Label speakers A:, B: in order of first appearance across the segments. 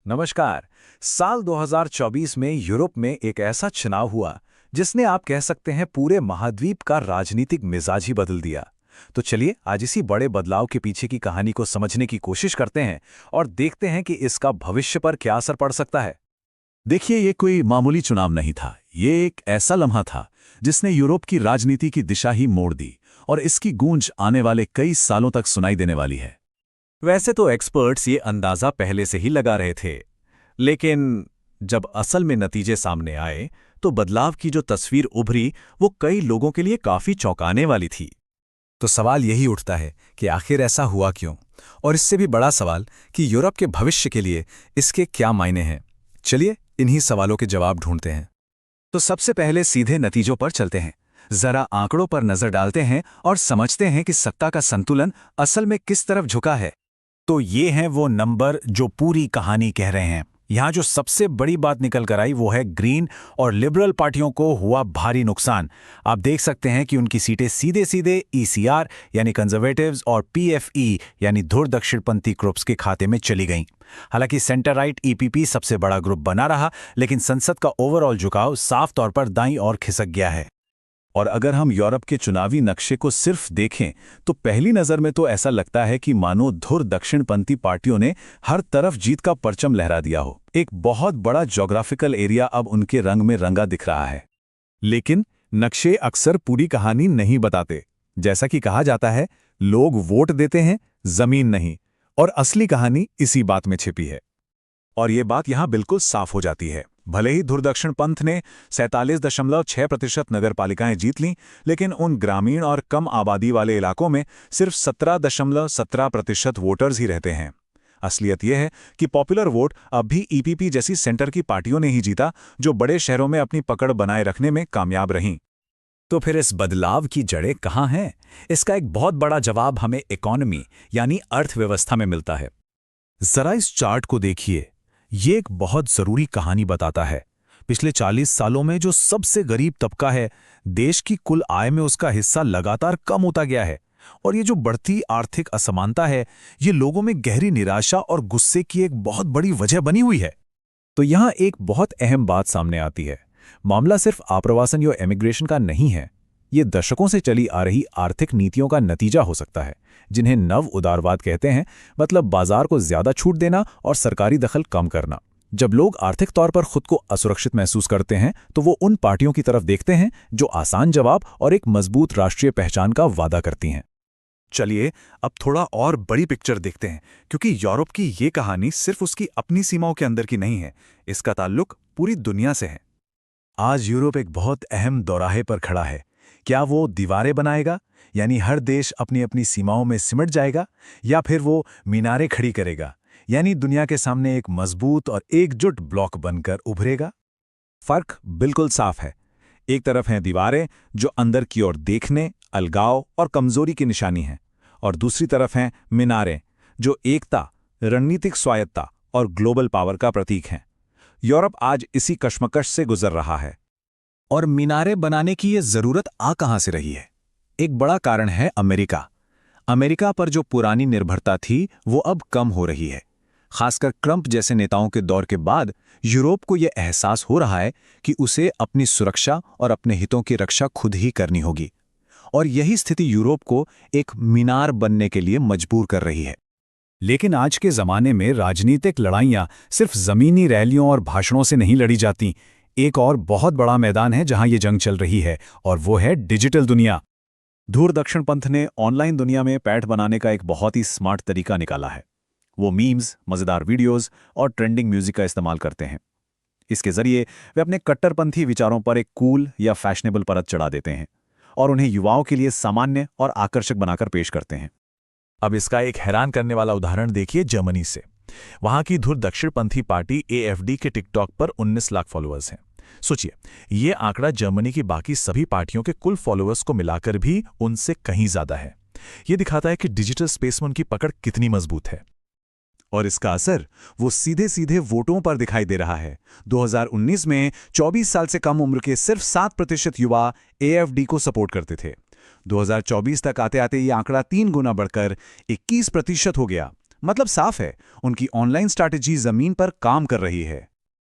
A: नमस्कार। साल 2024 में यूरोप में एक ऐसा चुनाव हुआ जिसने आप कह सकते हैं पूरे महाद्वीप का राजनीतिक मिजाज ही बदल दिया। तो चलिए आज इसी बड़े बदलाव के पीछे की कहानी को समझने की कोशिश करते हैं और देखते हैं कि इसका भविष्य पर क्या असर पड़ सकता है।
B: देखिए, ये कोई मामूली चुनाव नहीं था। ये एक ऐसा लम्हा था जिसने यूरोप की राजनीति की दिशा ही मोड़ दी और इसकी गूंज आने वाले कई सालों तक सुनाई देने वाली है।
C: वैसे तो एक्सपर्ट्स ये अंदाजा पहले से ही लगा रहे थे, लेकिन जब असल में नतीजे सामने आए तो बदलाव की जो तस्वीर उभरी वो कई लोगों के लिए काफी चौंकाने वाली थी।
A: तो सवाल यही उठता है कि आखिर ऐसा हुआ क्यों, और इससे भी बड़ा सवाल कि यूरोप के भविष्य के लिए इसके क्या मायने हैं। चलिए इन्हीं सवालों के जवाब ढूंढते हैं। तो सबसे पहले सीधे नतीजों पर चलते हैं। जरा आंकड़ों पर नजर डालते हैं और समझते हैं कि सत्ता का संतुलन असल में किस तरफ झुका है।
D: तो ये हैं वो नंबर जो पूरी कहानी कह रहे हैं। यहाँ जो सबसे बड़ी बात निकल कर आई वो है ग्रीन और लिबरल पार्टियों को हुआ भारी नुकसान। आप देख सकते हैं कि उनकी सीटें सीधे सीधे ईसीआर यानी कंजर्वेटिव्स और पीएफई यानी धुर दक्षिणपंथी ग्रुप्स के खाते में चली गईं। हालांकि सेंटर राइट ईपीपी सबसे बड़ा ग्रुप बना रहा, लेकिन संसद का ओवरऑल झुकाव साफ तौर पर दाईं ओर खिसक गया है।
B: और अगर हम यूरोप के चुनावी नक्शे को सिर्फ देखें तो पहली नज़र में तो ऐसा लगता है कि मानो धुर दक्षिणपंथी पार्टियों ने हर तरफ जीत का परचम लहरा दिया हो। एक बहुत बड़ा ज्योग्राफिकल एरिया अब उनके रंग में रंगा दिख रहा है। लेकिन नक्शे अक्सर पूरी कहानी नहीं बताते। जैसा कि कहा जाता है, लोग वोट देते हैं, जमीन नहीं। और असली कहानी इसी बात में छिपी है। और ये बात यहां बिल्कुल साफ हो जाती है। भले ही धुर दक्षिणपंथ ने 47.6% नगरपालिकाएं जीत लीं, लेकिन उन ग्रामीण और कम आबादी वाले इलाकों में सिर्फ 17.17% वोटर्स ही रहते हैं। असलियत यह है कि पॉपुलर वोट अब भी ईपीपी जैसी सेंटर की पार्टियों ने ही जीता, जो बड़े शहरों में अपनी पकड़ बनाए रखने में कामयाब रहीं।
C: तो फिर इस बदलाव की जड़ें कहाँ हैं? इसका एक बहुत बड़ा जवाब हमें इकोनॉमी यानी अर्थव्यवस्था में मिलता है।
D: जरा इस चार्ट को देखिए। ये एक बहुत जरूरी कहानी बताता है। पिछले 40 सालों में जो सबसे गरीब तबका है, देश की कुल आय में उसका हिस्सा लगातार कम होता गया है। और ये जो बढ़ती आर्थिक असमानता है, ये लोगों में गहरी निराशा और गुस्से की एक बहुत बड़ी वजह बनी हुई है।
C: तो यहाँ एक बहुत अहम बात सामने आती है। मामला सिर्फ आप्रवासन या इमिग्रेशन का नहीं है। ये दशकों से चली आ रही आर्थिक नीतियों का नतीजा हो सकता है, जिन्हें नव उदारवाद कहते हैं। मतलब बाजार को ज्यादा छूट देना और सरकारी दखल कम करना। जब लोग आर्थिक तौर पर खुद को असुरक्षित महसूस करते हैं तो वो उन पार्टियों की तरफ देखते हैं जो आसान जवाब और एक मजबूत राष्ट्रीय पहचान का वादा करती हैं।
B: चलिए अब थोड़ा और बड़ी पिक्चर देखते हैं, क्योंकि यूरोप की ये कहानी सिर्फ उसकी अपनी सीमाओं के अंदर की नहीं है। इसका ताल्लुक पूरी दुनिया से है। आज यूरोप एक बहुत अहम दौराहे पर खड़ा है। क्या वो दीवारें बनाएगा, यानी हर देश अपनी अपनी सीमाओं में सिमट जाएगा, या फिर वो मीनारें खड़ी करेगा, यानी दुनिया के सामने एक मजबूत और एकजुट ब्लॉक बनकर उभरेगा? फर्क बिल्कुल साफ है। एक तरफ हैं दीवारें जो अंदर की ओर देखने, अलगाव और कमजोरी की निशानी हैं, और दूसरी तरफ हैं मीनारें जो एकता, रणनीतिक स्वायत्ता और ग्लोबल पावर का प्रतीक हैं। यूरोप आज इसी कश्मकश से गुजर रहा है।
D: और मीनारें बनाने की ये जरूरत आ कहां से रही है? एक बड़ा कारण है अमेरिका। अमेरिका पर जो पुरानी निर्भरता थी वो अब कम हो रही है। खासकर ट्रंप जैसे नेताओं के दौर के बाद यूरोप को यह एहसास हो रहा है कि उसे अपनी सुरक्षा और अपने हितों की रक्षा खुद ही करनी होगी। और यही स्थिति यूरोप को एक मीनार बनने के लिए मजबूर कर रही है।
C: लेकिन आज के जमाने में राजनीतिक लड़ाइयां सिर्फ जमीनी रैलियों और भाषणों से नहीं लड़ी जाती। एक और बहुत बड़ा मैदान है जहां ये जंग चल रही है, और वो है डिजिटल दुनिया।
B: धुर दक्षिणपंथ ने ऑनलाइन दुनिया में पैठ बनाने का एक बहुत ही स्मार्ट तरीका निकाला है। वो मीम्स, मजेदार वीडियोस और ट्रेंडिंग म्यूजिक का इस्तेमाल करते हैं। इसके जरिए वे अपने कट्टरपंथी विचारों पर एक कूल या फैशनेबल परत चढ़ा देते हैं और उन्हें युवाओं के लिए सामान्य और आकर्षक बनाकर पेश करते हैं।
D: अब इसका एक हैरान करने वाला उदाहरण देखिए जर्मनी से। वहां की धुर दक्षिणपंथी पार्टी एएफडी के टिकटॉक पर 19 लाख फॉलोअर्स हैं। सोचिए, ये आंकड़ा जर्मनी की बाकी सभी पार्टियों के कुल फॉलोअर्स को मिलाकर भी उनसे कहीं ज्यादा है। ये दिखाता है कि डिजिटल स्पेस में उनकी पकड़ कितनी मजबूत है।
B: और इसका असर वो सीधे सीधे वोटों पर दिखाई दे रहा है। 2019 में 24 साल से कम उम्र के सिर्फ 7% युवा एएफडी को सपोर्ट करते थे। 2024 तक आते आते ये आंकड़ा 3 गुना बढ़कर 21% हो गया। मतलब साफ है, उनकी ऑनलाइन स्ट्रैटेजी जमीन पर काम कर रही है।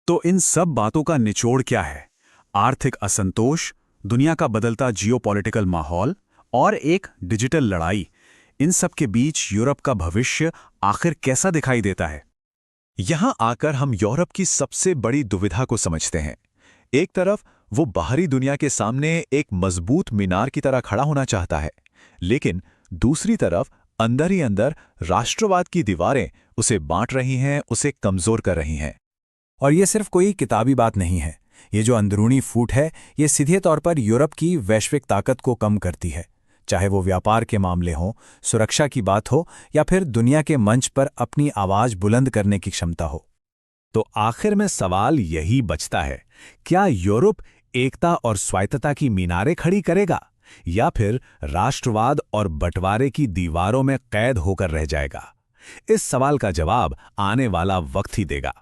C: तो इन सब बातों का निचोड़ क्या है? आर्थिक असंतोष, दुनिया का बदलता जियोपॉलिटिकल माहौल और एक डिजिटल लड़ाई, इन सब के बीच यूरोप का भविष्य आखिर कैसा दिखाई देता है?
A: यहां आकर हम यूरोप की सबसे बड़ी दुविधा को समझते हैं। एक तरफ वो बाहरी दुनिया के सामने एक मजबूत मीनार की तरह खड़ा होना चाहता है, लेकिन दूसरी तरफ अंदर ही अंदर राष्ट्रवाद की दीवारें उसे बांट रही हैं, उसे कमजोर कर रही हैं।
C: और ये सिर्फ कोई किताबी बात नहीं है। ये जो अंदरूनी फूट है, ये सीधे तौर पर यूरोप की वैश्विक ताकत को कम करती है, चाहे वो व्यापार के मामले हों, सुरक्षा की बात हो या फिर दुनिया के मंच पर अपनी आवाज बुलंद करने की क्षमता हो। तो आखिर में सवाल यही बचता है, क्या यूरोप एकता और स्वायत्तता की मीनारें खड़ी करेगा या फिर राष्ट्रवाद और बंटवारे की दीवारों में कैद होकर रह जाएगा? इस सवाल का जवाब आने वाला वक्त ही देगा।